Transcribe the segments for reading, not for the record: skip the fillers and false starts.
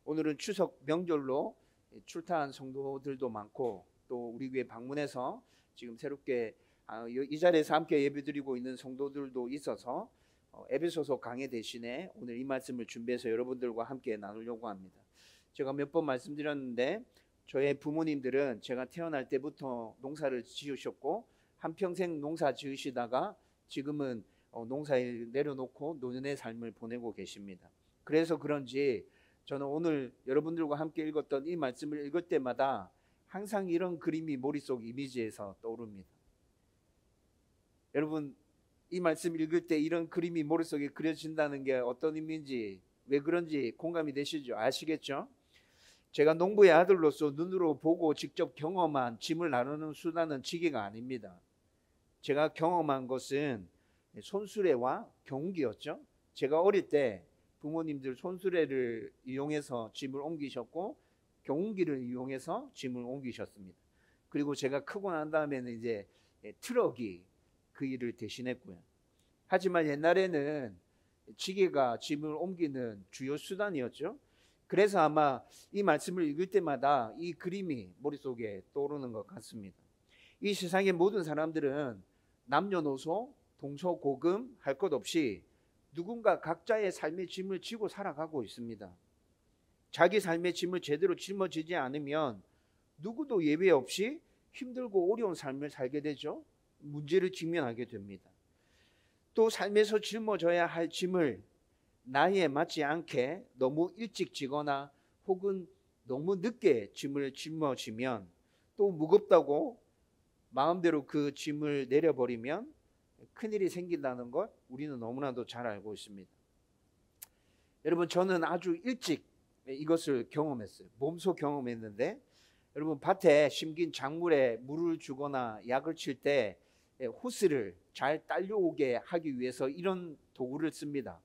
오늘은 추석 명절로 출타한 성도들도 많고 또 우리 교회 방문해서 지금 새롭게 이 자리에서 함께 예배드리고 있는 성도들도 있어서 에베소서 강해 대신에 오늘 이 말씀을 준비해서 여러분들과 함께 나누려고 합니다. 제가 몇 번 말씀드렸는데 저의 부모님들은 제가 태어날 때부터 농사를 지으셨고 한평생 농사 지으시다가 지금은 농사일 내려놓고 노년의 삶을 보내고 계십니다. 그래서 그런지 저는 오늘 여러분들과 함께 읽었던 이 말씀을 읽을 때마다 항상 이런 그림이 머릿속 이미지에서 떠오릅니다. 여러분, 이 말씀 읽을 때 이런 그림이 머릿속에 그려진다는 게 어떤 의미인지, 왜 그런지 공감이 되시죠? 아시겠죠? 제가 농부의 아들로서 눈으로 보고 직접 경험한 짐을 나누는 수단은 지게가 아닙니다. 제가 경험한 것은 손수레와 경운기였죠. 제가 어릴 때 부모님들 손수레를 이용해서 짐을 옮기셨고 경운기를 이용해서 짐을 옮기셨습니다. 그리고 제가 크고 난 다음에는 이제 트럭이 그 일을 대신했고요. 하지만 옛날에는 지게가 짐을 옮기는 주요 수단이었죠. 그래서 아마 이 말씀을 읽을 때마다 이 그림이 머릿속에 떠오르는 것 같습니다. 이 세상의 모든 사람들은 남녀노소 동서고금 할 것 없이 누군가 각자의 삶의 짐을 지고 살아가고 있습니다. 자기 삶의 짐을 제대로 짊어지지 않으면 누구도 예외 없이 힘들고 어려운 삶을 살게 되죠. 문제를 직면하게 됩니다. 또 삶에서 짊어져야 할 짐을 나이에 맞지 않게 너무 일찍 지거나 혹은 너무 늦게 짐을 짊어지면 또 무겁다고 마음대로 그 짐을 내려버리면 큰일이 생긴다는 걸 우리는 너무나도 잘 알고 있습니다. 여러분, 저는 아주 일찍 이것을 경험했어요. 몸소 경험했는데, 여러분, 밭에 심긴 작물에 물을 주거나 약을 칠 때 호스를 잘 딸려오게 하기 위해서 이런 도구를 씁니다.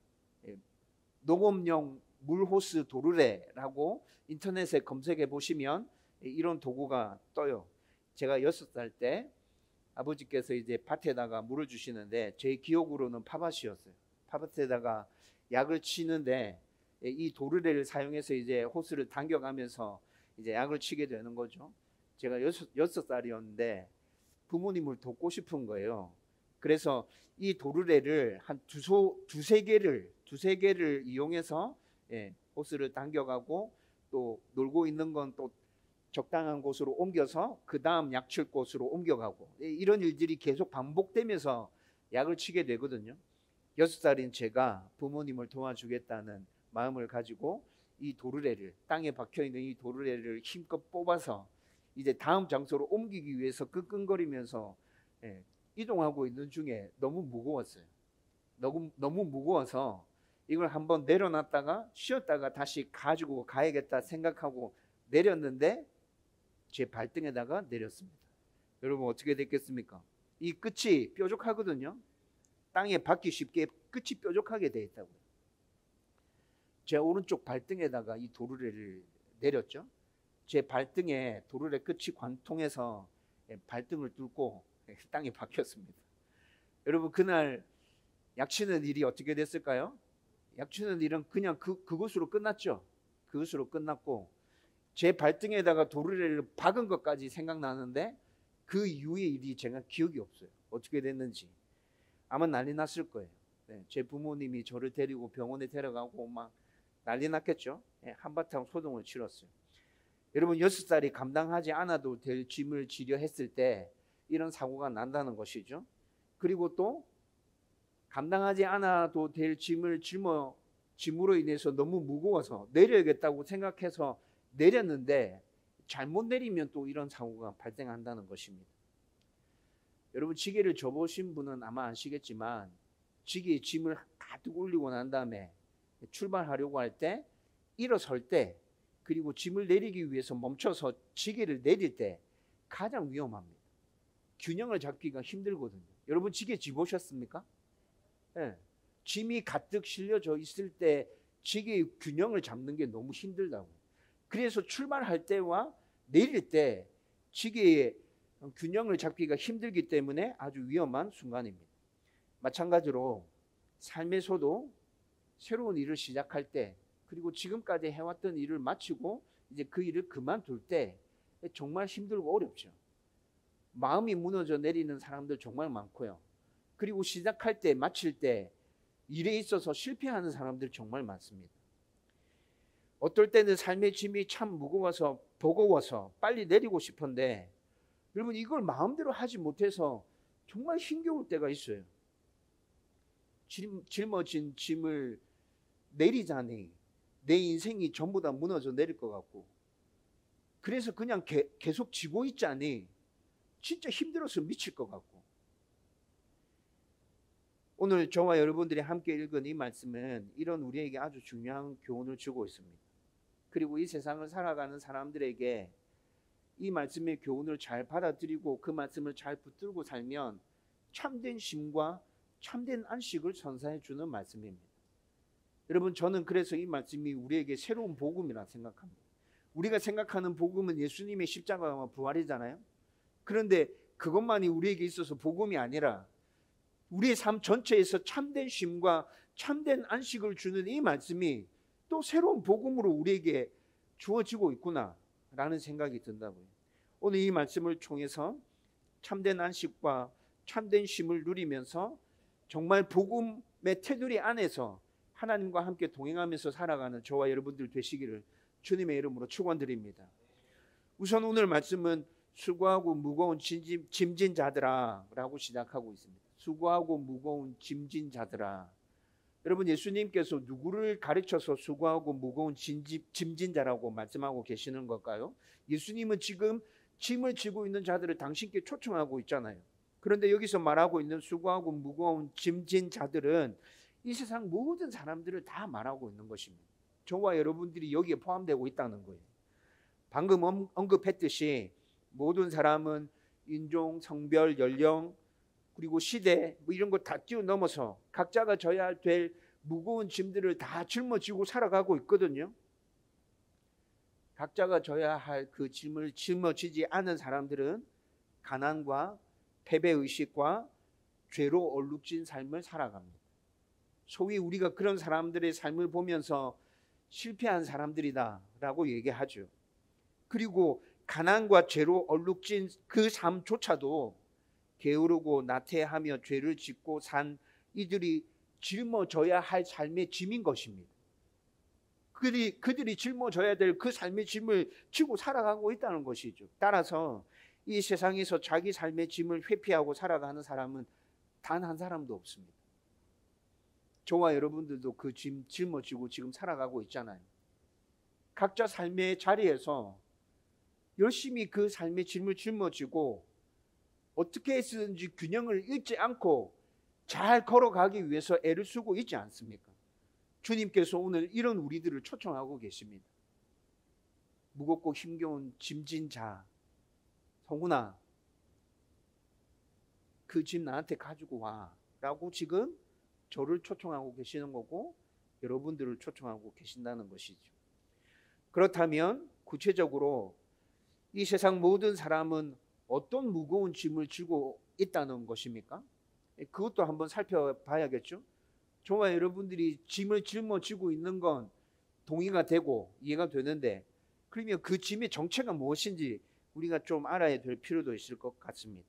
녹음용 물호스 도르래라고 인터넷에 검색해 보시면 이런 도구가 떠요. 제가 6살 때 아버지께서 이제 밭에다가 물을 주시는데 제 기억으로는 팥밭이었어요. 팥밭에다가 약을 치는데 이 도르래를 사용해서 이제 호스를 당겨가면서 이제 약을 치게 되는 거죠. 제가 6살이었는데 부모님을 돕고 싶은 거예요. 그래서 이 도르래를 한 두세 개를 이용해서 호스를 당겨가고 또 놀고 있는 건 또 적당한 곳으로 옮겨서 그 다음 약 칠 곳으로 옮겨가고 이런 일들이 계속 반복되면서 약을 치게 되거든요. 6살인 제가 부모님을 도와주겠다는 마음을 가지고 이 도르래를, 땅에 박혀있는 이 도르래를 힘껏 뽑아서 이제 다음 장소로 옮기기 위해서 끙끙거리면서 이동하고 있는 중에 너무 무거웠어요. 너무 무거워서 이걸 한번 내려놨다가 쉬었다가 다시 가지고 가야겠다 생각하고 내렸는데 제 발등에다가 내렸습니다. 여러분, 어떻게 됐겠습니까? 이 끝이 뾰족하거든요. 땅에 박기 쉽게 끝이 뾰족하게 되어 있다고요. 제 오른쪽 발등에다가 이 도르래를 내렸죠. 제 발등에 도르래 끝이 관통해서 발등을 뚫고 땅에 박혔습니다. 여러분, 그날 약치는 일이 어떻게 됐을까요? 약치는 일은 그냥 그것으로 끝났죠. 그것으로 끝났고 제 발등에다가 도르래를 박은 것까지 생각나는데 그 이후의 일이 제가 기억이 없어요. 어떻게 됐는지. 아마 난리 났을 거예요. 제 부모님이 저를 데리고 병원에 데려가고 막 난리 났겠죠. 한바탕 소동을 치렀어요. 여러분, 6살이 감당하지 않아도 될 짐을 지려 했을 때 이런 사고가 난다는 것이죠. 그리고 또 감당하지 않아도 될 짐으로 인해서 너무 무거워서 내려야겠다고 생각해서 내렸는데 잘못 내리면 또 이런 사고가 발생한다는 것입니다. 여러분, 지게를 져보신 분은 아마 아시겠지만 지게에 짐을 가득 올리고 난 다음에 출발하려고 할 때 일어설 때 그리고 짐을 내리기 위해서 멈춰서 지게를 내릴 때 가장 위험합니다. 균형을 잡기가 힘들거든요. 여러분, 지게 지보셨습니까? 네. 짐이 가득 실려져 있을 때 지게의 균형을 잡는 게 너무 힘들다고. 그래서 출발할 때와 내릴 때 지게의 균형을 잡기가 힘들기 때문에 아주 위험한 순간입니다. 마찬가지로 삶에서도 새로운 일을 시작할 때 그리고 지금까지 해왔던 일을 마치고 이제 그 일을 그만둘 때 정말 힘들고 어렵죠. 마음이 무너져 내리는 사람들 정말 많고요. 그리고 시작할 때 마칠 때 일에 있어서 실패하는 사람들 정말 많습니다. 어떨 때는 삶의 짐이 참 무거워서 버거워서 빨리 내리고 싶은데 여러분 이걸 마음대로 하지 못해서 정말 힘겨울 때가 있어요. 짊어진 짐을 내리자니 내 인생이 전부 다 무너져 내릴 것 같고 그래서 그냥 계속 지고 있자니 진짜 힘들어서 미칠 것 같고 오늘 저와 여러분들이 함께 읽은 이 말씀은 이런 우리에게 아주 중요한 교훈을 주고 있습니다. 그리고 이 세상을 살아가는 사람들에게 이 말씀의 교훈을 잘 받아들이고 그 말씀을 잘 붙들고 살면 참된 쉼과 참된 안식을 선사해 주는 말씀입니다. 여러분 저는 그래서 이 말씀이 우리에게 새로운 복음이라 생각합니다. 우리가 생각하는 복음은 예수님의 십자가와 부활이잖아요. 그런데 그것만이 우리에게 있어서 복음이 아니라 우리의 삶 전체에서 참된 쉼과 참된 안식을 주는 이 말씀이 또 새로운 복음으로 우리에게 주어지고 있구나라는 생각이 든다고요. 오늘 이 말씀을 통해서 참된 안식과 참된 쉼을 누리면서 정말 복음의 테두리 안에서 하나님과 함께 동행하면서 살아가는 저와 여러분들 되시기를 주님의 이름으로 축원드립니다. 우선 오늘 말씀은 수고하고 무거운 짐진 자들아 라고 시작하고 있습니다. 수고하고 무거운 짐진 자들아. 여러분 예수님께서 누구를 가르쳐서 수고하고 무거운 짐진 자라고 말씀하고 계시는 걸까요? 예수님은 지금 짐을 지고 있는 자들을 당신께 초청하고 있잖아요. 그런데 여기서 말하고 있는 수고하고 무거운 짐진 자들은 이 세상 모든 사람들을 다 말하고 있는 것입니다. 저와 여러분들이 여기에 포함되고 있다는 거예요. 방금 언급했듯이 모든 사람은 인종, 성별, 연령 그리고 시대 뭐 이런 거 다 뛰어넘어서 각자가 져야 될 무거운 짐들을 다 짊어지고 살아가고 있거든요. 각자가 져야 할 그 짐을 짊어지지 않은 사람들은 가난과 패배의식과 죄로 얼룩진 삶을 살아갑니다. 소위 우리가 그런 사람들의 삶을 보면서 실패한 사람들이다 라고 얘기하죠. 그리고 가난과 죄로 얼룩진 그 삶조차도 게으르고 나태하며 죄를 짓고 산 이들이 짊어져야 할 삶의 짐인 것입니다. 그들이 짊어져야 될 그 삶의 짐을 지고 살아가고 있다는 것이죠. 따라서 이 세상에서 자기 삶의 짐을 회피하고 살아가는 사람은 단 한 사람도 없습니다. 저와 여러분들도 그 짐 짊어지고 지금 살아가고 있잖아요. 각자 삶의 자리에서 열심히 그 삶의 짐을 짊어지고 어떻게 해서든지 균형을 잃지 않고 잘 걸어가기 위해서 애를 쓰고 있지 않습니까? 주님께서 오늘 이런 우리들을 초청하고 계십니다. 무겁고 힘겨운 짐진 자, 성훈아, 그 짐 나한테 가지고 와 라고 지금 저를 초청하고 계시는 거고 여러분들을 초청하고 계신다는 것이죠. 그렇다면 구체적으로 이 세상 모든 사람은 어떤 무거운 짐을 지고 있다는 것입니까? 그것도 한번 살펴봐야겠죠. 저와 여러분들이 짐을 짊어지고 있는 건 동의가 되고 이해가 되는데 그러면 그 짐의 정체가 무엇인지 우리가 좀 알아야 될 필요도 있을 것 같습니다.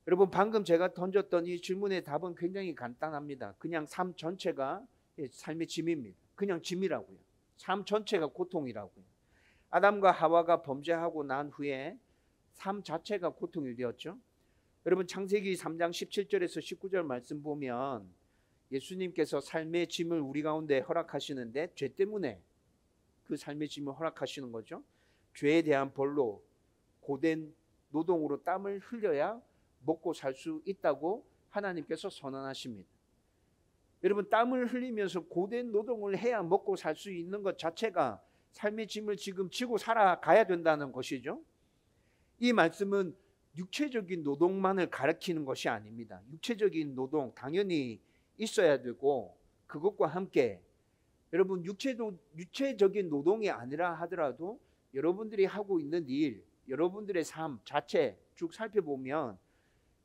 여러분 방금 제가 던졌던 이 질문의 답은 굉장히 간단합니다. 그냥 삶 전체가 삶의 짐입니다. 그냥 짐이라고요. 삶 전체가 고통이라고요. 아담과 하와가 범죄하고 난 후에 삶 자체가 고통이 되었죠. 여러분 창세기 3장 17절에서 19절 말씀 보면 예수님께서 삶의 짐을 우리 가운데 허락하시는데 죄 때문에 그 삶의 짐을 허락하시는 거죠. 죄에 대한 벌로 고된 노동으로 땀을 흘려야 먹고 살 수 있다고 하나님께서 선언하십니다. 여러분 땀을 흘리면서 고된 노동을 해야 먹고 살 수 있는 것 자체가 삶의 짐을 지금 지고 살아가야 된다는 것이죠. 이 말씀은 육체적인 노동만을 가리키는 것이 아닙니다. 육체적인 노동 당연히 있어야 되고 그것과 함께 여러분 육체적인 노동이 아니라 하더라도 여러분들이 하고 있는 일, 여러분들의 삶 자체 쭉 살펴보면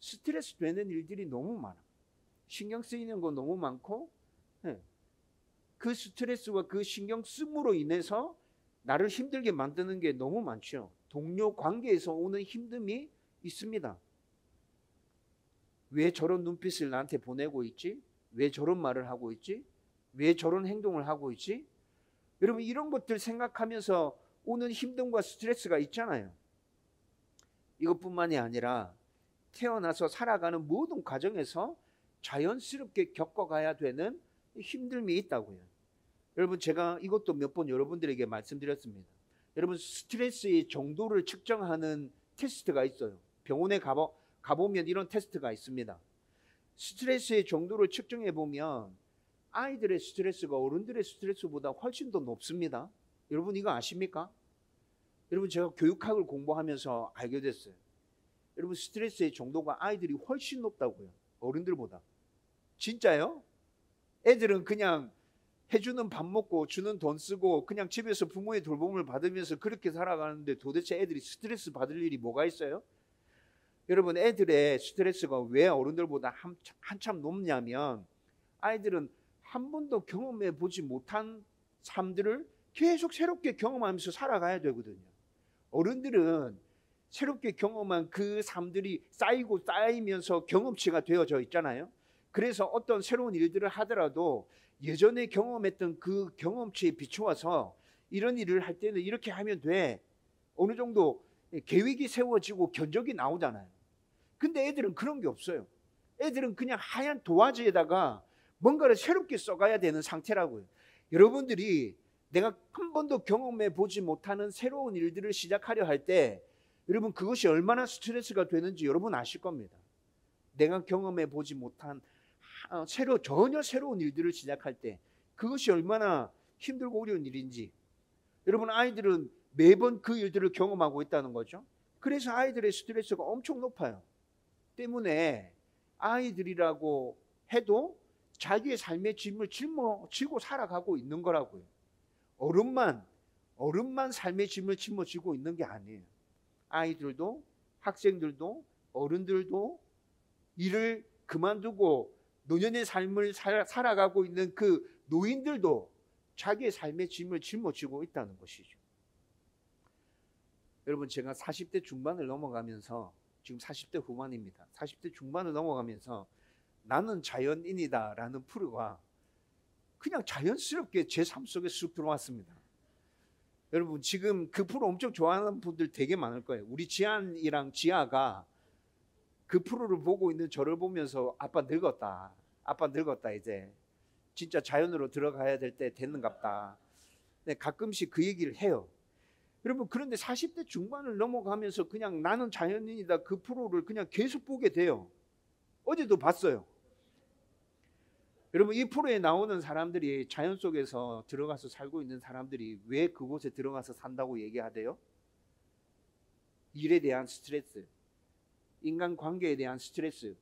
스트레스 되는 일들이 너무 많아. 신경 쓰이는 거 너무 많고 그 스트레스와 그 신경 쓰므로 인해서 나를 힘들게 만드는 게 너무 많죠. 동료 관계에서 오는 힘듦이 있습니다. 왜 저런 눈빛을 나한테 보내고 있지? 왜 저런 말을 하고 있지? 왜 저런 행동을 하고 있지? 여러분, 이런 것들 생각하면서 오는 힘듦과 스트레스가 있잖아요. 이것뿐만이 아니라 태어나서 살아가는 모든 과정에서 자연스럽게 겪어가야 되는 힘듦이 있다고요. 여러분, 제가 이것도 몇 번 여러분들에게 말씀드렸습니다. 여러분, 스트레스의 정도를 측정하는 테스트가 있어요. 병원에 가보면 이런 테스트가 있습니다. 스트레스의 정도를 측정해 보면 아이들의 스트레스가 어른들의 스트레스보다 훨씬 더 높습니다. 여러분, 이거 아십니까? 여러분, 제가 교육학을 공부하면서 알게 됐어요. 여러분, 스트레스의 정도가 아이들이 훨씬 높다고요. 어른들보다. 진짜요? 애들은 그냥 해주는 밥 먹고 주는 돈 쓰고 그냥 집에서 부모의 돌봄을 받으면서 그렇게 살아가는데 도대체 애들이 스트레스 받을 일이 뭐가 있어요? 여러분, 애들의 스트레스가 왜 어른들보다 한참 높냐면 아이들은 한 번도 경험해 보지 못한 삶들을 계속 새롭게 경험하면서 살아가야 되거든요. 어른들은 새롭게 경험한 그 삶들이 쌓이고 쌓이면서 경험치가 되어져 있잖아요. 그래서 어떤 새로운 일들을 하더라도 예전에 경험했던 그 경험치에 비추어서 이런 일을 할 때는 이렇게 하면 돼. 어느 정도 계획이 세워지고 견적이 나오잖아요. 근데 애들은 그런 게 없어요. 애들은 그냥 하얀 도화지에다가 뭔가를 새롭게 써가야 되는 상태라고요. 여러분들이 내가 한 번도 경험해 보지 못하는 새로운 일들을 시작하려 할 때 여러분, 그것이 얼마나 스트레스가 되는지 여러분 아실 겁니다. 내가 경험해 보지 못한 전혀 새로운 일들을 시작할 때 그것이 얼마나 힘들고 어려운 일인지. 여러분, 아이들은 매번 그 일들을 경험하고 있다는 거죠. 그래서 아이들의 스트레스가 엄청 높아요. 때문에 아이들이라고 해도 자기의 삶의 짐을 짊어지고 살아가고 있는 거라고요. 어른만 삶의 짐을 짊어지고 있는 게 아니에요. 아이들도, 학생들도, 어른들도, 일을 그만두고 노년의 삶을 살아가고 있는 그 노인들도 자기의 삶의 짐을 짊어지고 있다는 것이죠. 여러분, 제가 40대 중반을 넘어가면서, 지금 40대 후반입니다. 40대 중반을 넘어가면서 나는 자연인이다 라는 프로가 그냥 자연스럽게 제 삶 속에 쑥 들어왔습니다. 여러분, 지금 그 프로 엄청 좋아하는 분들 되게 많을 거예요. 우리 지안이랑 지아가 그 프로를 보고 있는 저를 보면서 아빠 늙었다 이제 진짜 자연으로 들어가야 될 때 됐는갑다. 네, 가끔씩 그 얘기를 해요. 여러분, 그런데 40대 중반을 넘어가면서 그냥 나는 자연인이다 그 프로를 그냥 계속 보게 돼요. 어제도 봤어요. 여러분, 이 프로에 나오는 사람들이 자연 속에서 들어가서 살고 있는 사람들이 왜 그곳에 들어가서 산다고 얘기하대요? 일에 대한 스트레스, 인간관계에 대한 스트레스,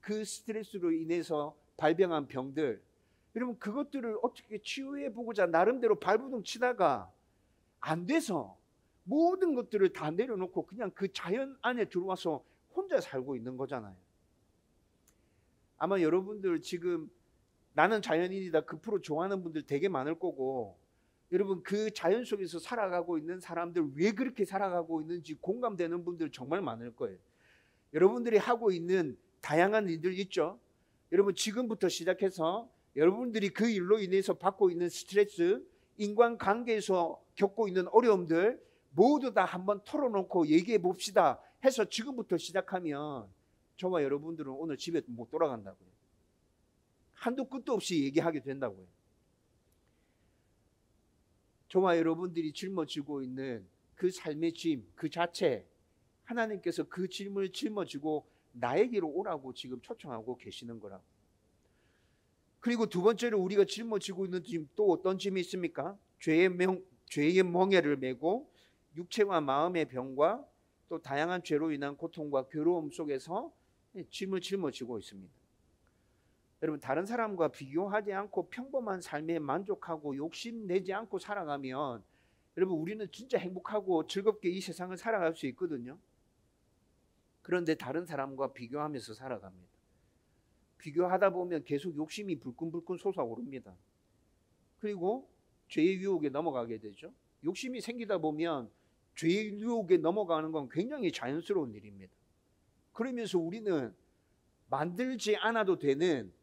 그 스트레스로 인해서 발병한 병들, 여러분, 그것들을 어떻게 치유해 보고자 나름대로 발버둥 치다가 안 돼서 모든 것들을 다 내려놓고 그냥 그 자연 안에 들어와서 혼자 살고 있는 거잖아요. 아마 여러분들 지금 나는 자연인이다 그 프로 좋아하는 분들 되게 많을 거고, 여러분, 그 자연 속에서 살아가고 있는 사람들 왜 그렇게 살아가고 있는지 공감되는 분들 정말 많을 거예요. 여러분들이 하고 있는 다양한 일들 있죠. 여러분, 지금부터 시작해서 여러분들이 그 일로 인해서 받고 있는 스트레스, 인간관계에서 겪고 있는 어려움들 모두 다 한번 털어놓고 얘기해 봅시다 해서 지금부터 시작하면 저와 여러분들은 오늘 집에 못 돌아간다고요. 한도 끝도 없이 얘기하게 된다고요. 저와 여러분들이 짊어지고 있는 그 삶의 짐, 그 자체, 하나님께서 그 짐을 짊어지고 나에게로 오라고 지금 초청하고 계시는 거라고. 그리고 두 번째로 우리가 짊어지고 있는 짐, 또 어떤 짐이 있습니까? 죄의 멍에를 메고 육체와 마음의 병과 또 다양한 죄로 인한 고통과 괴로움 속에서 짐을 짊어지고 있습니다. 여러분, 다른 사람과 비교하지 않고 평범한 삶에 만족하고 욕심내지 않고 살아가면 여러분, 우리는 진짜 행복하고 즐겁게 이 세상을 살아갈 수 있거든요. 그런데 다른 사람과 비교하면서 살아갑니다. 비교하다 보면 계속 욕심이 불끈불끈 솟아오릅니다. 그리고 죄의 유혹에 넘어가게 되죠. 욕심이 생기다 보면 죄의 유혹에 넘어가는 건 굉장히 자연스러운 일입니다. 그러면서 우리는 만들지 않아도 되는,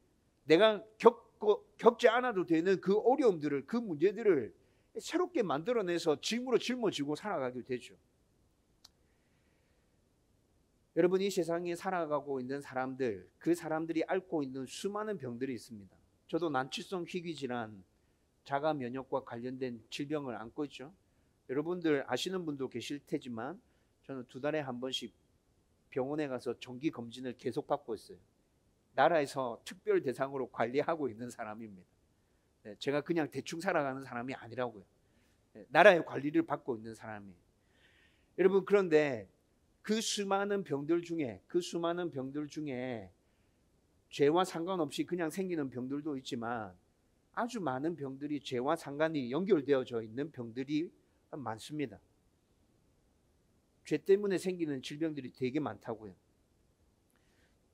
내가 겪지 않아도 되는 그 어려움들을, 그 문제들을 새롭게 만들어내서 짐으로 짊어지고 살아가게 되죠. 여러분, 이 세상에 살아가고 있는 사람들, 그 사람들이 앓고 있는 수많은 병들이 있습니다. 저도 난치성 희귀질환, 자가 면역과 관련된 질병을 앓고 있죠. 여러분들 아시는 분도 계실 테지만 저는 2달에 한 번씩 병원에 가서 정기 검진을 계속 받고 있어요. 나라에서 특별 대상으로 관리하고 있는 사람입니다. 제가 그냥 대충 살아가는 사람이 아니라고요. 나라의 관리를 받고 있는 사람이에요. 여러분, 그런데 그 수많은 병들 중에 죄와 상관없이 그냥 생기는 병들도 있지만 아주 많은 병들이 죄와 상관이 연결되어져 있는 병들이 많습니다. 죄 때문에 생기는 질병들이 되게 많다고요.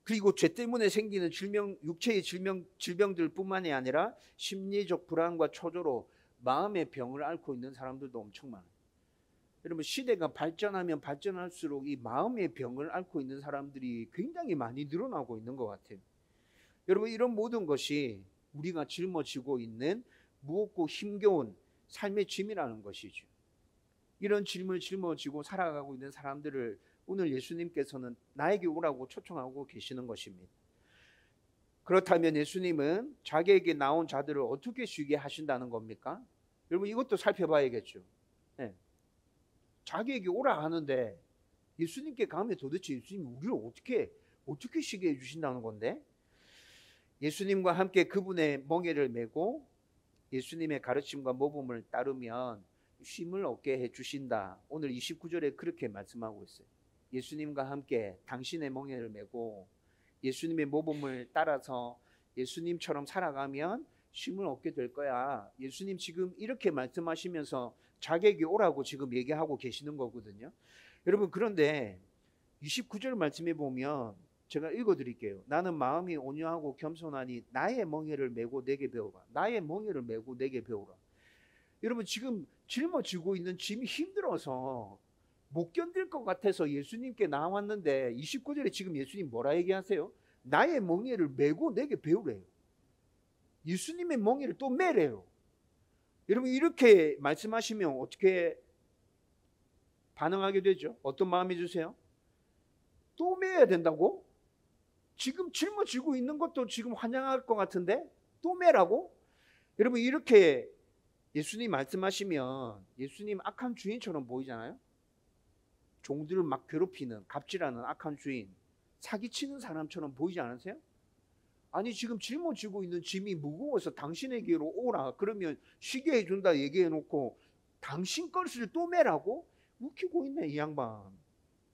그리고 죄 때문에 생기는 질병, 육체의 질병들 뿐만이 아니라 심리적 불안과 초조로 마음의 병을 앓고 있는 사람들도 엄청 많아요. 여러분, 시대가 발전하면 발전할수록 이 마음의 병을 앓고 있는 사람들이 굉장히 많이 늘어나고 있는 것 같아요. 여러분, 이런 모든 것이 우리가 짊어지고 있는 무겁고 힘겨운 삶의 짐이라는 것이죠. 이런 짐을 짊어지고 살아가고 있는 사람들을 오늘 예수님께서는 나에게 오라고 초청하고 계시는 것입니다. 그렇다면 예수님은 자기에게 나온 자들을 어떻게 쉬게 하신다는 겁니까? 여러분, 이것도 살펴봐야겠죠. 네. 자기에게 오라 하는데 예수님께 가면 도대체 예수님이 우리를 어떻게 쉬게 해주신다는 건데? 예수님과 함께 그분의 멍에를 메고 예수님의 가르침과 모범을 따르면 쉼을 얻게 해주신다. 오늘 29절에 그렇게 말씀하고 있어요. 예수님과 함께 당신의 멍에를 메고 예수님의 모범을 따라서 예수님처럼 살아가면 쉼을 얻게 될 거야. 예수님 지금 이렇게 말씀하시면서 자기에게 오라고 지금 얘기하고 계시는 거거든요. 여러분, 그런데 29절 말씀에 보면 제가 읽어드릴게요. 나는 마음이 온유하고 겸손하니 나의 멍에를 메고 내게 배우라. 나의 멍에를 메고 내게 배우라. 여러분, 지금 짊어지고 있는 짐이 힘들어서 못 견딜 것 같아서 예수님께 나왔는데 29절에 지금 예수님 뭐라 얘기하세요? 나의 멍에를 메고 내게 배우래요. 예수님의 멍에를 또 메래요. 여러분, 이렇게 말씀하시면 어떻게 반응하게 되죠? 어떤 마음이 드세요? 또 메야 된다고? 지금 짊어지고 있는 것도 지금 환영할 것 같은데 또 메라고? 여러분, 이렇게 예수님 말씀하시면 예수님 악한 주인처럼 보이잖아요. 종들을 막 괴롭히는 갑질하는 악한 주인, 사기치는 사람처럼 보이지 않으세요? 아니, 지금 짊어지고 있는 짐이 무거워서 당신에게로 오라 그러면 쉬게 해준다 얘기해놓고 당신 것을 또 메라고? 웃기고 있네 이 양반.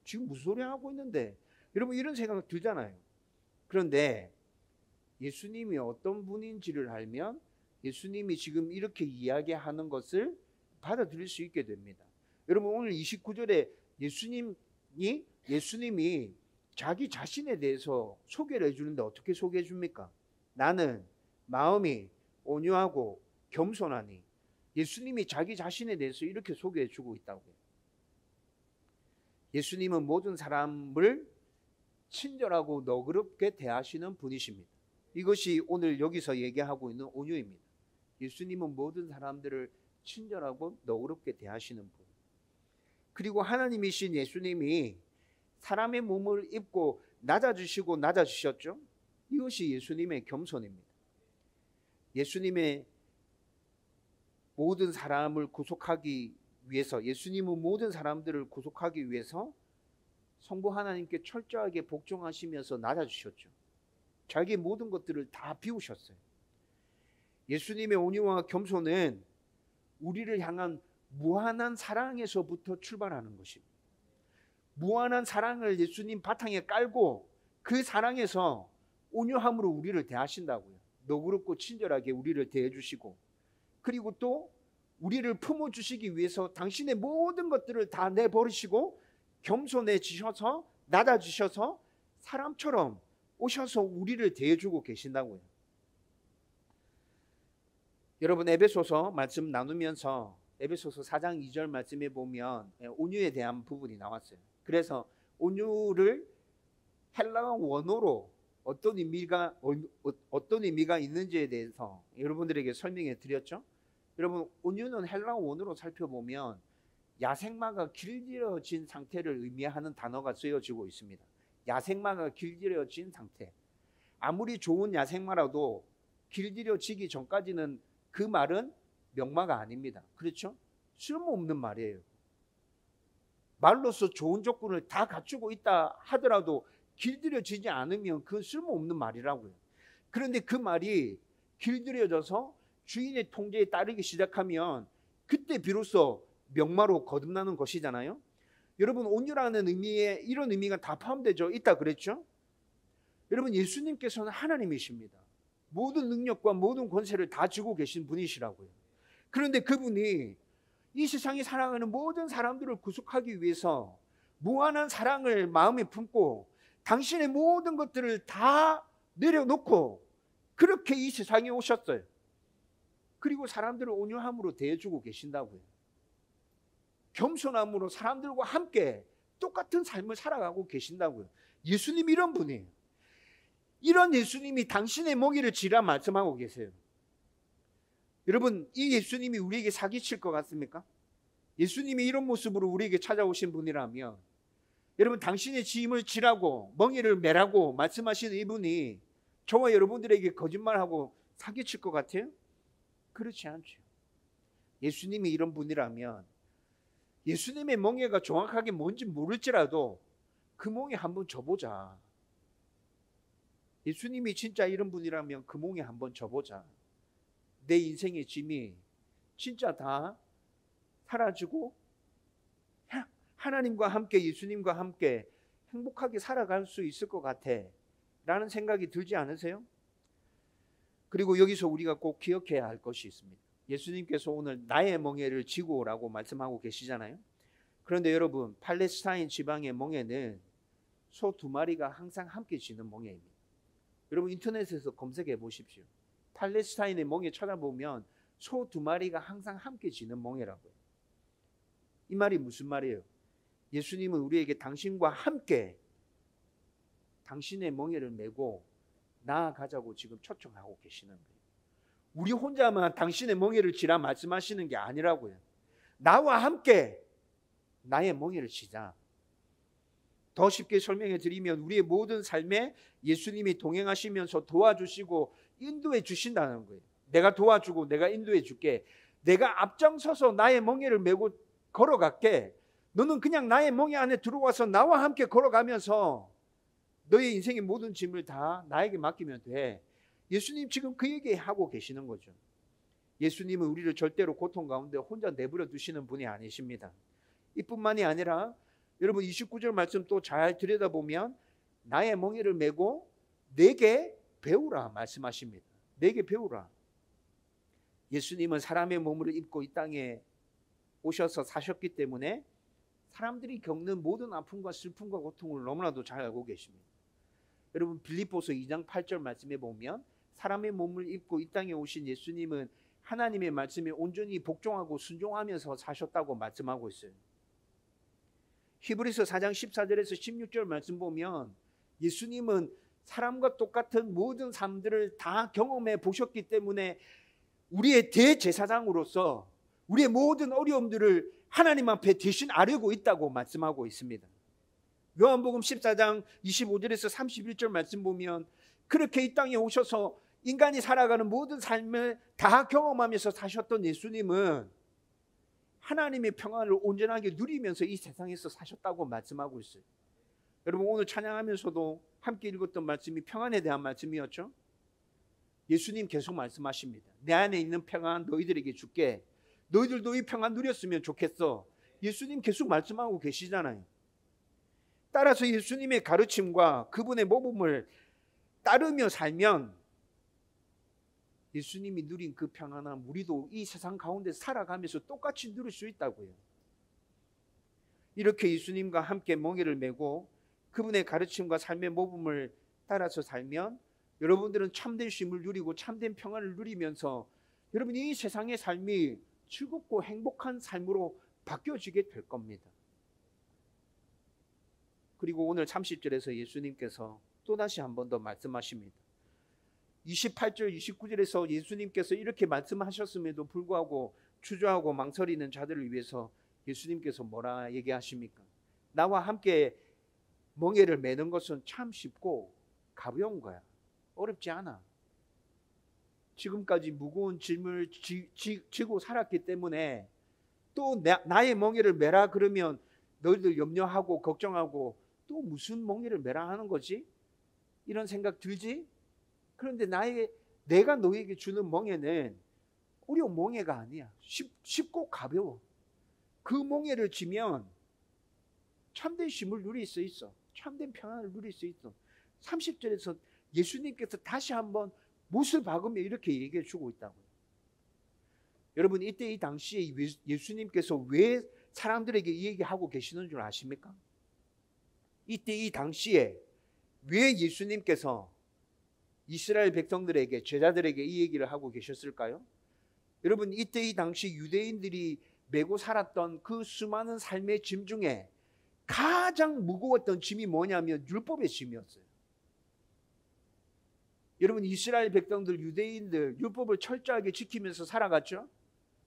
지금 무슨 소리 하고 있는데. 여러분, 이런 생각 들잖아요. 그런데 예수님이 어떤 분인지를 알면 예수님이 지금 이렇게 이야기하는 것을 받아들일 수 있게 됩니다. 여러분, 오늘 29절에 예수님이 자기 자신에 대해서 소개를 해주는데 어떻게 소개해 줍니까? 나는 마음이 온유하고 겸손하니. 예수님이 자기 자신에 대해서 이렇게 소개해 주고 있다고요. 예수님은 모든 사람을 친절하고 너그럽게 대하시는 분이십니다. 이것이 오늘 여기서 얘기하고 있는 온유입니다. 예수님은 모든 사람들을 친절하고 너그럽게 대하시는 분. 그리고 하나님이신 예수님이 사람의 몸을 입고 낮아지셨죠? 이것이 예수님의 겸손입니다. 예수님의 모든 사람을 구속하기 위해서, 예수님은 모든 사람들을 구속하기 위해서 성부 하나님께 철저하게 복종하시면서 낮아지셨죠. 자기 모든 것들을 다 비우셨어요. 예수님의 온유와 겸손은 우리를 향한 무한한 사랑에서부터 출발하는 것입니다. 무한한 사랑을 예수님 바탕에 깔고 그 사랑에서 온유함으로 우리를 대하신다고요. 너그럽고 친절하게 우리를 대해주시고, 그리고 또 우리를 품어주시기 위해서 당신의 모든 것들을 다 내버리시고 겸손해지셔서 낮아지셔서 사람처럼 오셔서 우리를 대해주고 계신다고요. 여러분 에베소서 말씀 나누면서 에베소서 4장 2절 말씀에 보면 온유에 대한 부분이 나왔어요. 그래서 온유를 헬라어 원어로 어떤 의미가 있는지에 대해서 여러분들에게 설명해 드렸죠. 여러분 온유는 헬라어 원어로 살펴보면 야생마가 길들여진 상태를 의미하는 단어가 쓰여지고 있습니다. 야생마가 길들여진 상태. 아무리 좋은 야생마라도 길들여지기 전까지는 그 말은 명마가 아닙니다. 그렇죠? 쓸모없는 말이에요. 말로서 좋은 조건을 다 갖추고 있다 하더라도 길들여지지 않으면 그건 쓸모없는 말이라고요. 그런데 그 말이 길들여져서 주인의 통제에 따르기 시작하면 그때 비로소 명마로 거듭나는 것이잖아요. 여러분 온유라는 의미에 이런 의미가 다 포함되어 있다 그랬죠. 여러분 예수님께서는 하나님이십니다. 모든 능력과 모든 권세를 다 쥐고 계신 분이시라고요. 그런데 그분이 이 세상에 살아가는 모든 사람들을 구속하기 위해서 무한한 사랑을 마음에 품고 당신의 모든 것들을 다 내려놓고 그렇게 이 세상에 오셨어요. 그리고 사람들을 온유함으로 대해주고 계신다고요. 겸손함으로 사람들과 함께 똑같은 삶을 살아가고 계신다고요. 예수님이 이런 분이에요. 이런 예수님이 당신의 멍에를 지라 말씀하고 계세요. 여러분 이 예수님이 우리에게 사기칠 것 같습니까? 예수님이 이런 모습으로 우리에게 찾아오신 분이라면 여러분 당신의 짐을 지라고 멍에를 매라고 말씀하시는 이분이 저와 여러분들에게 거짓말하고 사기칠 것 같아요? 그렇지 않죠. 예수님이 이런 분이라면 예수님의 멍에가 정확하게 뭔지 모를지라도 그 멍에 한번 져보자. 예수님이 진짜 이런 분이라면 그 멍에 한번 져보자. 내 인생의 짐이 진짜 다 사라지고 하나님과 함께 예수님과 함께 행복하게 살아갈 수 있을 것 같아 라는 생각이 들지 않으세요? 그리고 여기서 우리가 꼭 기억해야 할 것이 있습니다. 예수님께서 오늘 나의 멍에를 지고 오라고 말씀하고 계시잖아요. 그런데 여러분 팔레스타인 지방의 멍에는 소 2마리가 항상 함께 지는 멍에입니다. 여러분 인터넷에서 검색해 보십시오. 팔레스타인의 멍에 찾아보면 소 2마리가 항상 함께 지는 멍에라고요. 이 말이 무슨 말이에요? 예수님은 우리에게 당신과 함께 당신의 멍에를 메고 나아가자고 지금 초청하고 계시는 거예요. 우리 혼자만 당신의 멍에를 지라 말씀하시는 게 아니라고요. 나와 함께 나의 멍에를 지자. 더 쉽게 설명해 드리면 우리의 모든 삶에 예수님이 동행하시면서 도와주시고 인도해 주신다는 거예요. 내가 도와주고 내가 인도해 줄게. 내가 앞장서서 나의 멍에를 메고 걸어갈게. 너는 그냥 나의 멍에 안에 들어와서 나와 함께 걸어가면서 너의 인생의 모든 짐을 다 나에게 맡기면 돼. 예수님 지금 그 얘기하고 계시는 거죠. 예수님은 우리를 절대로 고통 가운데 혼자 내버려 두시는 분이 아니십니다. 이뿐만이 아니라 여러분 29절 말씀 또 잘 들여다보면 나의 멍에를 메고 내게 배우라 말씀하십니다. 내게 배우라. 예수님은 사람의 몸을 입고 이 땅에 오셔서 사셨기 때문에 사람들이 겪는 모든 아픔과 슬픔과 고통을 너무나도 잘 알고 계십니다. 여러분 빌립보서 2장 8절 말씀에 보면 사람의 몸을 입고 이 땅에 오신 예수님은 하나님의 말씀에 온전히 복종하고 순종하면서 사셨다고 말씀하고 있어요. 히브리서 4장 14절에서 16절 말씀 보면 예수님은 사람과 똑같은 모든 삶들을 다 경험해 보셨기 때문에 우리의 대제사장으로서 우리의 모든 어려움들을 하나님 앞에 대신 아뢰고 있다고 말씀하고 있습니다. 요한복음 14장 25절에서 31절 말씀 보면 그렇게 이 땅에 오셔서 인간이 살아가는 모든 삶을 다 경험하면서 사셨던 예수님은 하나님의 평안을 온전하게 누리면서 이 세상에서 사셨다고 말씀하고 있어요. 여러분 오늘 찬양하면서도 함께 읽었던 말씀이 평안에 대한 말씀이었죠. 예수님 계속 말씀하십니다. 내 안에 있는 평안 너희들에게 줄게. 너희들도 이 평안 누렸으면 좋겠어. 예수님 계속 말씀하고 계시잖아요. 따라서 예수님의 가르침과 그분의 모범을 따르며 살면 예수님이 누린 그 평안함 우리도 이 세상 가운데 살아가면서 똑같이 누릴 수 있다고요. 이렇게 예수님과 함께 멍에를 메고 그분의 가르침과 삶의 모범을 따라서 살면 여러분들은 참된 쉼을 누리고 참된 평안을 누리면서 여러분, 이 세상의 삶이 즐겁고 행복한 삶으로 바뀌어지게 될 겁니다. 그리고 오늘 30절에서 예수님께서 또다시 한 번 더 말씀하십니다. 28절, 29절에서 예수님께서 이렇게 말씀하셨음에도 불구하고 주저하고 망설이는 자들을 위해서 예수님께서 뭐라 얘기하십니까? 나와 함께 멍에를 매는 것은 참 쉽고 가벼운 거야. 어렵지 않아. 지금까지 무거운 짐을 지고 살았기 때문에 또 나의 멍에를 매라 그러면 너희들 염려하고 걱정하고 또 무슨 멍에를 매라 하는 거지? 이런 생각 들지? 그런데 내가 너에게 주는 멍에는 어려운 멍에가 아니야. 쉽고 가벼워. 그 멍에를 지면 참된 쉼을 누릴 수 있어. 참된 평안을 누릴 수 있어. 30절에서 예수님께서 다시 한번 못을 박으며 이렇게 얘기해 주고 있다고요. 여러분, 이때 이 당시에 예수님께서 왜 사람들에게 이 얘기하고 계시는 줄 아십니까? 이때 이 당시에 왜 예수님께서 이스라엘 백성들에게, 제자들에게 이 얘기를 하고 계셨을까요? 여러분, 이때 이 당시 유대인들이 메고 살았던 그 수많은 삶의 짐 중에 가장 무거웠던 짐이 뭐냐면 율법의 짐이었어요. 여러분, 이스라엘 백성들, 유대인들 율법을 철저하게 지키면서 살아갔죠.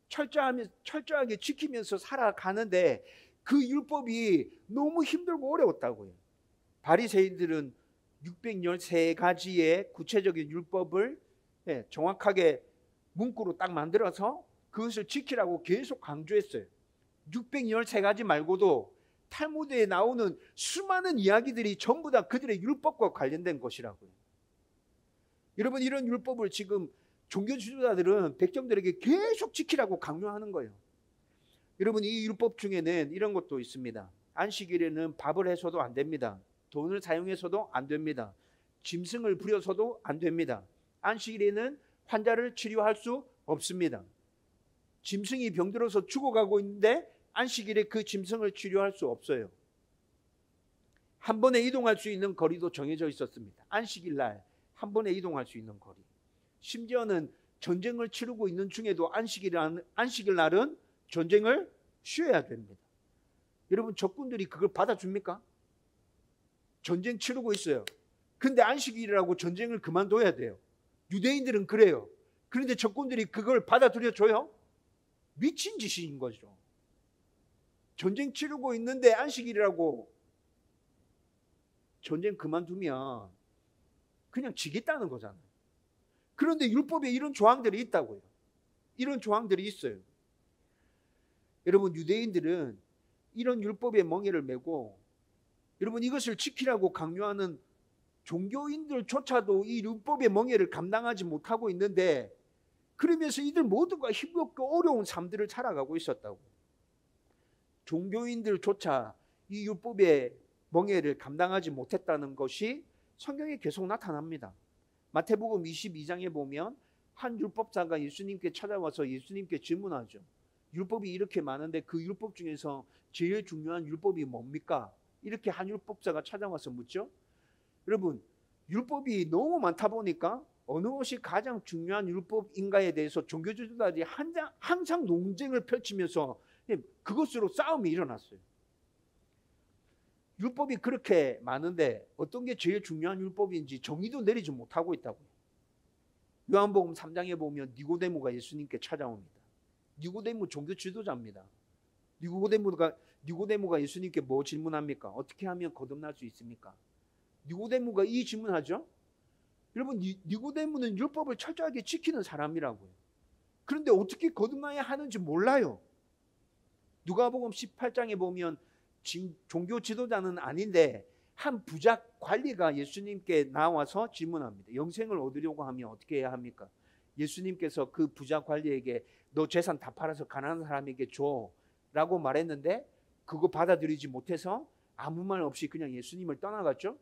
철저하게 지키면서 살아가는데 그 율법이 너무 힘들고 어려웠다고요. 바리새인들은 613가지의 구체적인 율법을 정확하게 문구로 딱 만들어서 그것을 지키라고 계속 강조했어요. 613가지 말고도 탈무드에 나오는 수많은 이야기들이 전부 다 그들의 율법과 관련된 것이라고요. 여러분, 이런 율법을 지금 종교 지도자들은 백성들에게 계속 지키라고 강요하는 거예요. 여러분, 이 율법 중에는 이런 것도 있습니다. 안식일에는 밥을 해서도 안 됩니다. 돈을 사용해서도 안 됩니다. 짐승을 부려서도 안 됩니다. 안식일에는 환자를 치료할 수 없습니다. 짐승이 병들어서 죽어가고 있는데 안식일에 그 짐승을 치료할 수 없어요. 한 번에 이동할 수 있는 거리도 정해져 있었습니다. 안식일 날 한 번에 이동할 수 있는 거리. 심지어는 전쟁을 치르고 있는 중에도 안식일 날은 전쟁을 쉬어야 됩니다. 여러분, 적군들이 그걸 받아줍니까? 전쟁 치르고 있어요. 근데 안식일이라고 전쟁을 그만둬야 돼요. 유대인들은 그래요. 그런데 적군들이 그걸 받아들여 줘요? 미친 짓인 거죠. 전쟁 치르고 있는데 안식일이라고 전쟁 그만두면 그냥 지겠다는 거잖아요. 그런데 율법에 이런 조항들이 있다고요. 이런 조항들이 있어요. 여러분, 유대인들은 이런 율법의 멍에를 메고 여러분, 이것을 지키라고 강요하는 종교인들조차도 이 율법의 멍에를 감당하지 못하고 있는데, 그러면서 이들 모두가 힘겹고 어려운 삶들을 살아가고 있었다고. 종교인들조차 이 율법의 멍에를 감당하지 못했다는 것이 성경에 계속 나타납니다. 마태복음 22장에 보면 한 율법사가 예수님께 찾아와서 예수님께 질문하죠. 율법이 이렇게 많은데 그 율법 중에서 제일 중요한 율법이 뭡니까? 이렇게 한 율법사가 찾아와서 묻죠. 여러분, 율법이 너무 많다 보니까 어느 것이 가장 중요한 율법인가에 대해서 종교지도자들이 항상 논쟁을 펼치면서 그것으로 싸움이 일어났어요. 율법이 그렇게 많은데 어떤 게 제일 중요한 율법인지 정의도 내리지 못하고 있다고요. 요한복음 3장에 보면 니고데모가 예수님께 찾아옵니다. 니고데모 종교 지도자입니다. 니고데모가 예수님께 뭐 질문합니까? 어떻게 하면 거듭날 수 있습니까? 니고데모가 이 질문하죠. 여러분, 니고데모는 율법을 철저하게 지키는 사람이라고요. 그런데 어떻게 거듭나야 하는지 몰라요. 누가복음 18장에 보면 종교 지도자는 아닌데 한 부자 관리가 예수님께 나와서 질문합니다. 영생을 얻으려고 하면 어떻게 해야 합니까? 예수님께서 그 부자 관리에게 너 재산 다 팔아서 가난한 사람에게 줘 라고 말했는데 그거 받아들이지 못해서 아무 말 없이 그냥 예수님을 떠나갔죠.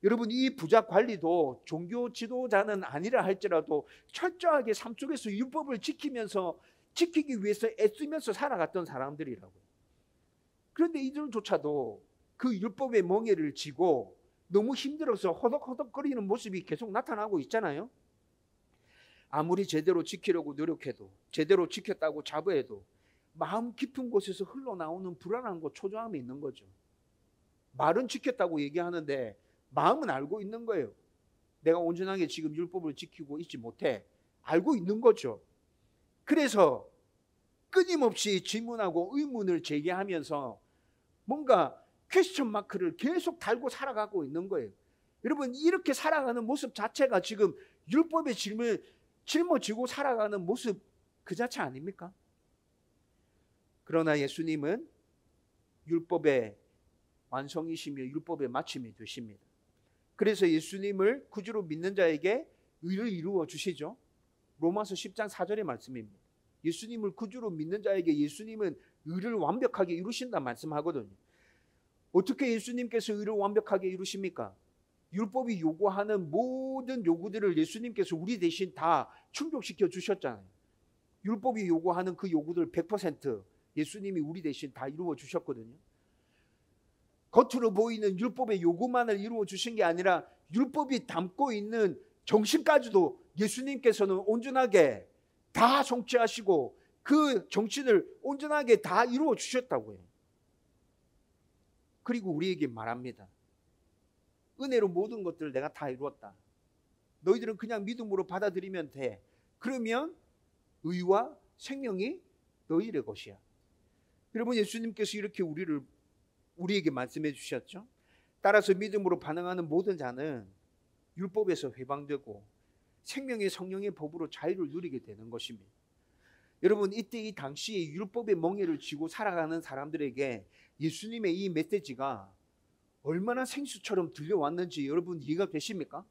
여러분, 이 부자 관리도 종교 지도자는 아니라 할지라도 철저하게 삶 속에서 율법을 지키기 위해서 애쓰면서 살아갔던 사람들이라고요. 그런데 이들조차도 그 율법의 멍에를 지고 너무 힘들어서 허덕허덕거리는 모습이 계속 나타나고 있잖아요. 아무리 제대로 지키려고 노력해도, 제대로 지켰다고 자부해도 마음 깊은 곳에서 흘러나오는 불안함과 초조함이 있는 거죠. 말은 지켰다고 얘기하는데 마음은 알고 있는 거예요. 내가 온전하게 지금 율법을 지키고 있지 못해. 알고 있는 거죠. 그래서 끊임없이 질문하고 의문을 제기하면서 뭔가 퀘스천 마크를 계속 달고 살아가고 있는 거예요. 여러분, 이렇게 살아가는 모습 자체가 지금 율법의 짐을 짊어지고 살아가는 모습 그 자체 아닙니까? 그러나 예수님은 율법의 완성이시며 율법의 마침이 되십니다. 그래서 예수님을 구주로 믿는 자에게 의를 이루어 주시죠. 로마서 10장 4절의 말씀입니다. 예수님을 구주로 믿는 자에게 예수님은 의를 완벽하게 이루신다 말씀하거든요. 어떻게 예수님께서 의를 완벽하게 이루십니까? 율법이 요구하는 모든 요구들을 예수님께서 우리 대신 다 충족시켜 주셨잖아요. 율법이 요구하는 그 요구들 100% 예수님이 우리 대신 다 이루어 주셨거든요. 겉으로 보이는 율법의 요구만을 이루어 주신 게 아니라 율법이 담고 있는 정신까지도 예수님께서는 온전하게 다 성취하시고 그 정신을 온전하게 다 이루어 주셨다고요. 그리고 우리에게 말합니다. 은혜로 모든 것들을 내가 다 이루었다. 너희들은 그냥 믿음으로 받아들이면 돼. 그러면 의와 생명이 너희의 것이야. 여러분, 예수님께서 이렇게 우리에게 말씀해 주셨죠. 따라서 믿음으로 반응하는 모든 자는 율법에서 해방되고 생명의 성령의 법으로 자유를 누리게 되는 것입니다. 여러분, 이때 이 당시에 율법의 멍에를 쥐고 살아가는 사람들에게 예수님의 이 메시지가 얼마나 생수처럼 들려왔는지 여러분 이해가 되십니까?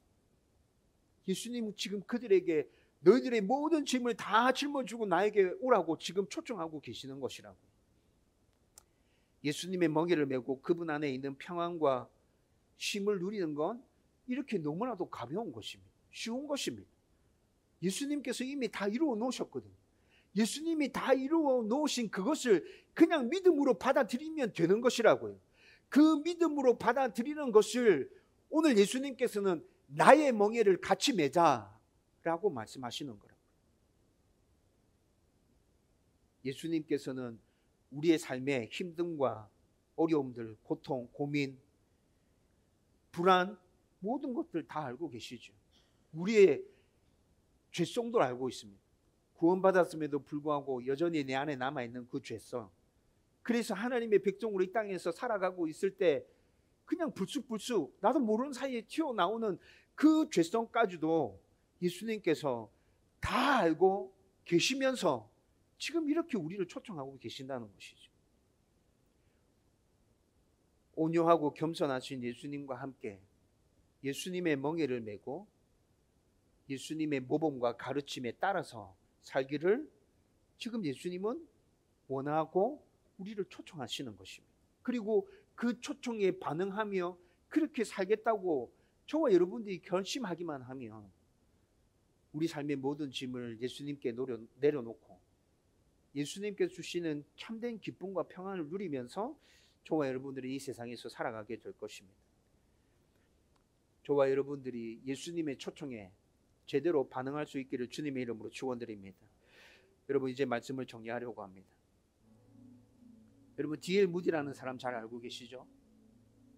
예수님은 지금 그들에게 너희들의 모든 짐을 다 짊어지고 나에게 오라고 지금 초청하고 계시는 것이라고. 예수님의 멍에를 메고 그분 안에 있는 평안과 쉼을 누리는 건 이렇게 너무나도 가벼운 것입니다. 쉬운 것입니다. 예수님께서 이미 다 이루어 놓으셨거든요. 예수님이 다 이루어 놓으신 그것을 그냥 믿음으로 받아들이면 되는 것이라고요. 그 믿음으로 받아들이는 것을 오늘 예수님께서는 나의 멍에를 같이 매자라고 말씀하시는 거라고요. 예수님께서는 우리의 삶의 힘듦과 어려움들, 고통, 고민, 불안 모든 것들 다 알고 계시죠. 우리의 죄성도 알고 있습니다. 구원받았음에도 불구하고 여전히 내 안에 남아있는 그 죄성. 그래서 하나님의 백성으로 이 땅에서 살아가고 있을 때 그냥 불쑥불쑥 나도 모르는 사이에 튀어나오는 그 죄성까지도 예수님께서 다 알고 계시면서 지금 이렇게 우리를 초청하고 계신다는 것이죠. 온유하고 겸손하신 예수님과 함께 예수님의 멍에를 메고 예수님의 모범과 가르침에 따라서 살기를 지금 예수님은 원하고 우리를 초청하시는 것입니다. 그리고 그 초청에 반응하며 그렇게 살겠다고 저와 여러분들이 결심하기만 하면 우리 삶의 모든 짐을 예수님께 내려놓고 예수님께서 주시는 참된 기쁨과 평안을 누리면서 저와 여러분들이 이 세상에서 살아가게 될 것입니다. 저와 여러분들이 예수님의 초청에 제대로 반응할 수 있기를 주님의 이름으로 축원드립니다. 여러분, 이제 말씀을 정리하려고 합니다. 여러분, D.L. 무디라는 사람 잘 알고 계시죠?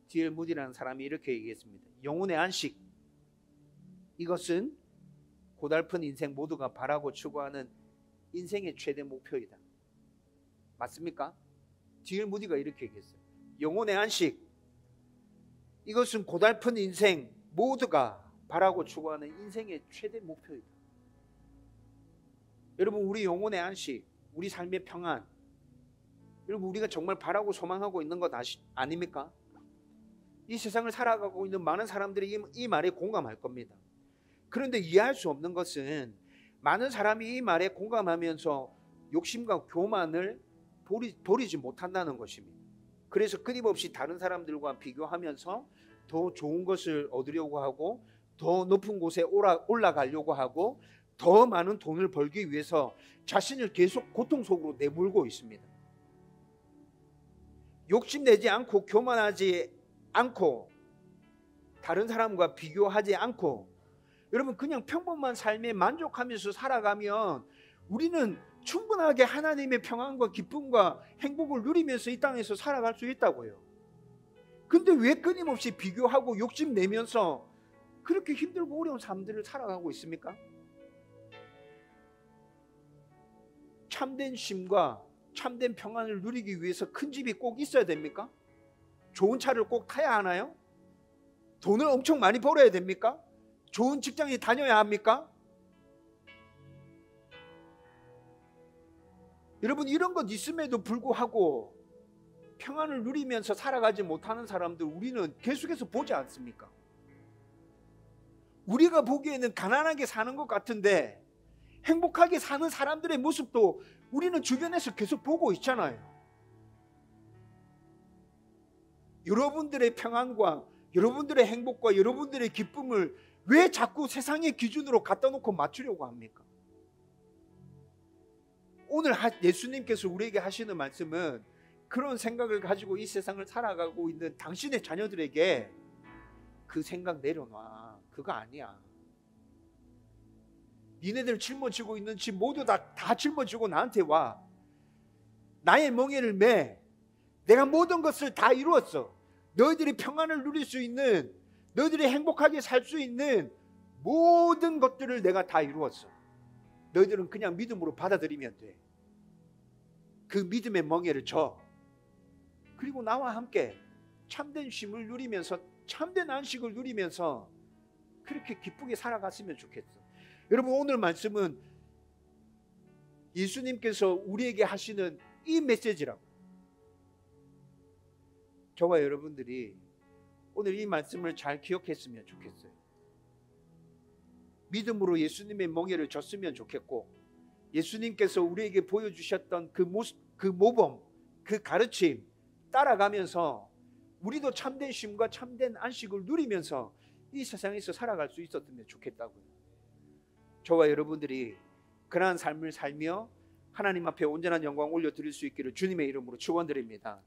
D.L. 무디라는 사람이 이렇게 얘기했습니다. 영혼의 안식, 이것은 고달픈 인생 모두가 바라고 추구하는 인생의 최대 목표이다. 맞습니까? D.L. 무디가 이렇게 얘기했어요. 영혼의 안식, 이것은 고달픈 인생 모두가 바라고 추구하는 인생의 최대 목표이다. 여러분, 우리 영혼의 안식, 우리 삶의 평안, 여러분, 우리가 정말 바라고 소망하고 있는 것 아닙니까? 이 세상을 살아가고 있는 많은 사람들이 이 말에 공감할 겁니다. 그런데 이해할 수 없는 것은 많은 사람이 이 말에 공감하면서 욕심과 교만을 버리지 못한다는 것입니다. 그래서 끊임없이 다른 사람들과 비교하면서 더 좋은 것을 얻으려고 하고 더 높은 곳에 올라가려고 하고 더 많은 돈을 벌기 위해서 자신을 계속 고통 속으로 내몰고 있습니다. 욕심내지 않고 교만하지 않고 다른 사람과 비교하지 않고 여러분 그냥 평범한 삶에 만족하면서 살아가면 우리는 충분하게 하나님의 평안과 기쁨과 행복을 누리면서 이 땅에서 살아갈 수 있다고요. 근데 왜 끊임없이 비교하고 욕심내면서 그렇게 힘들고 어려운 삶들을 살아가고 있습니까? 참된 쉼과 참된 평안을 누리기 위해서 큰 집이 꼭 있어야 됩니까? 좋은 차를 꼭 타야 하나요? 돈을 엄청 많이 벌어야 됩니까? 좋은 직장에 다녀야 합니까? 여러분 이런 것 있음에도 불구하고 평안을 누리면서 살아가지 못하는 사람들 우리는 계속해서 보지 않습니까? 우리가 보기에는 가난하게 사는 것 같은데 행복하게 사는 사람들의 모습도 우리는 주변에서 계속 보고 있잖아요. 여러분들의 평안과 여러분들의 행복과 여러분들의 기쁨을 왜 자꾸 세상의 기준으로 갖다 놓고 맞추려고 합니까? 오늘 예수님께서 우리에게 하시는 말씀은 그런 생각을 가지고 이 세상을 살아가고 있는 당신의 자녀들에게 그 생각 내려놔. 그거 아니야. 니네들 짊어지고 있는 짐 모두 다 짊어지고 나한테 와. 나의 멍에를 매. 내가 모든 것을 다 이루었어. 너희들이 평안을 누릴 수 있는, 너희들이 행복하게 살 수 있는 모든 것들을 내가 다 이루었어. 너희들은 그냥 믿음으로 받아들이면 돼. 그 믿음의 멍에를 져. 그리고 나와 함께 참된 쉼을 누리면서 참된 안식을 누리면서 그렇게 기쁘게 살아갔으면 좋겠어. 여러분 오늘 말씀은 예수님께서 우리에게 하시는 이 메시지라고. 저와 여러분들이 오늘 이 말씀을 잘 기억했으면 좋겠어요. 믿음으로 예수님의 멍에를 졌으면 좋겠고, 예수님께서 우리에게 보여주셨던 그 모습, 그 모범, 그 가르침 따라가면서 우리도 참된 쉼과 참된 안식을 누리면서 이 세상에서 살아갈 수 있었으면 좋겠다고요. 저와 여러분들이 그러한 삶을 살며 하나님 앞에 온전한 영광 올려드릴 수 있기를 주님의 이름으로 축원드립니다.